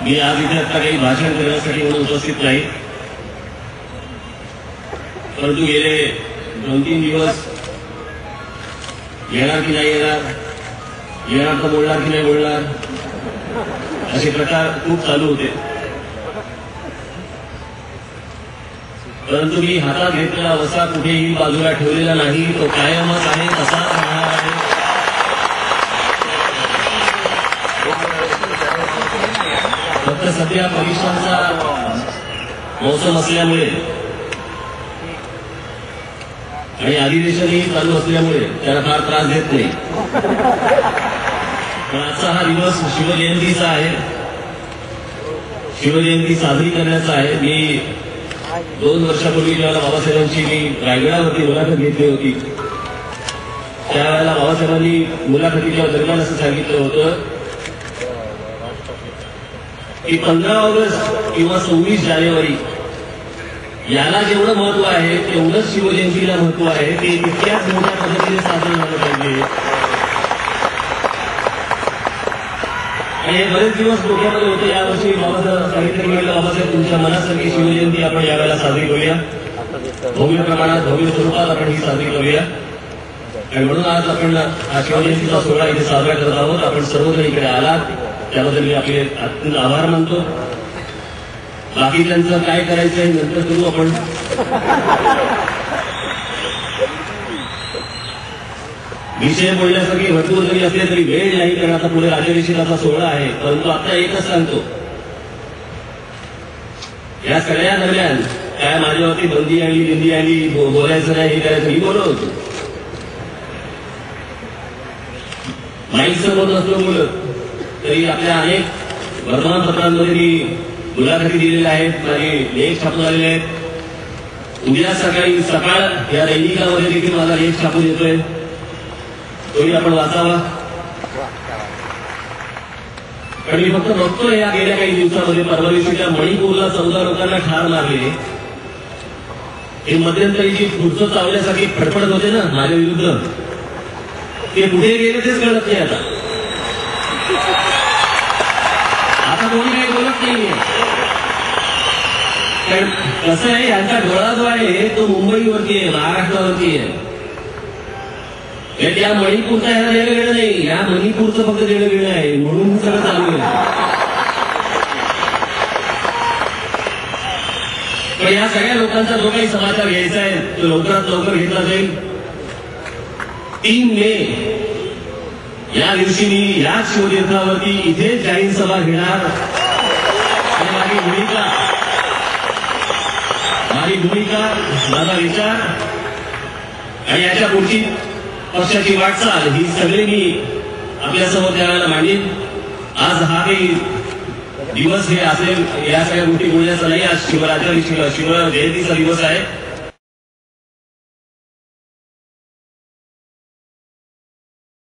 मी आज इथे आता काही भाषण करण्यासाठी म्हणून उपस्थित नाही, परंतु गेले 2-3 दिवस येणार की नाही येणार तर बोलणार की नाही बोलणार असे प्रकार खूप चालू होते. परंतु मी हातात घेतलेला वसा कुठेही बाजूला ठेवलेला नाही, तो कायमच आहे, तसाच राहणार आहे. फक्त सध्या परीक्षांचा मौसम असल्यामुळे आणि अधिवेशनही चालू असल्यामुळे त्याला फार त्रास देत नाही. पण आजचा हा दिवस शिवजयंतीचा आहे, शिवजयंती साजरी करण्याचा आहे. मी 2 वर्षापूर्वी ज्यावेळेला बाबासाहेबांची मी रायगडावरती मुलाखत घेतली होती, त्यावेळेला बाबासाहेबांनी मुलाखतीच्या दरम्यान असं सांगितलं होतं की 15 ऑगस्ट किंवा 26 जानेवारी याला जेवढं महत्व आहे तेवढंच शिवजयंतीला महत्व आहे. ते तितक्याच मोठ्या पद्धतीने साजरं झालं पाहिजे. आणि हे बरेच दिवस डोक्यामध्ये होते. यावर्षी बाबासाहेब सांगितलं की बाबासाहेब तुमच्या मनासारखी शिवजयंती आपण यावेळेला साजरी करूया, भव्य प्रमाणात भव्य स्वरूपात आपण ही साजरी करूया. आणि म्हणून आज आपण हा शिवजयंतीचा सोहळा इथे साजरा करत आहोत. आपण सर्वजण इकडे आलात त्याबद्दल मी आपले अत्यंत आभार मानतो. बाकी त्यांचं काय करायचं आहे नंतर करू आपण. विषय बोलण्यासाठी भरपूर जरी असले तरी वेळ नाही, कारण आता पुढे राज्याभिषेकाचा सोहळा आहे. परंतु आता एकच सांगतो, या सगळ्या दरम्यान काय माझ्यावरती बंदी आली बिंदी आली, बोलायचं नाही हे करायचं, मी बोलत होतो. माईकचं बोलत असलो बोलत तरी आपल्या अनेक वर्तमानपत्रांमध्ये मी मुलाखती दिलेल्या आहेत, माझे लेख छापून आलेले आहेत. उद्या सकाळी सकाळ या दैनिकामध्ये देखील माझा लेख छापून येतोय, तोही आपण वाचावा. पण मी फक्त बघतोय या गेल्या काही दिवसामध्ये परवा दिवशीच्या मणिपूरला 14 लोकांना ठार मारले. हे मध्यंतरी जी पुढचं चावल्यासाठी फडफडत होते ना माझ्या विरुद्ध, ते कुठे गेले तेच कळत नाही. आता कोणी काही बोलत नाहीये. कारण कसं आहे, यांचा डोळा जो आहे तो मुंबईवरती आहे, महाराष्ट्रावरती आहे. त्या मणिपूरचा ह्याला देणं घेणं नाही, या मणिपूरचं फक्त देणं घेणं आहे, म्हणून सगळं चालू आहे. पण या सगळ्या लोकांचा जो काही समाचार घ्यायचा आहे तो लवकरात लवकर घेतला जाईल. 3 मे या दिवशी मी याच शिवतीर्थावरती इथे जाहीर सभा घेणार. आणि माझी भूमिका माझा विचार आणि याच्या पुढची पक्षाची वाटचाल ही सगळी मी आपल्यासमोर त्यावेळेला मांडीन. आज हा काही दिवस हे असेल या सगळ्या गोष्टी बोलण्याचा नाही. आज शिवजयंतीचा दिवस आहे.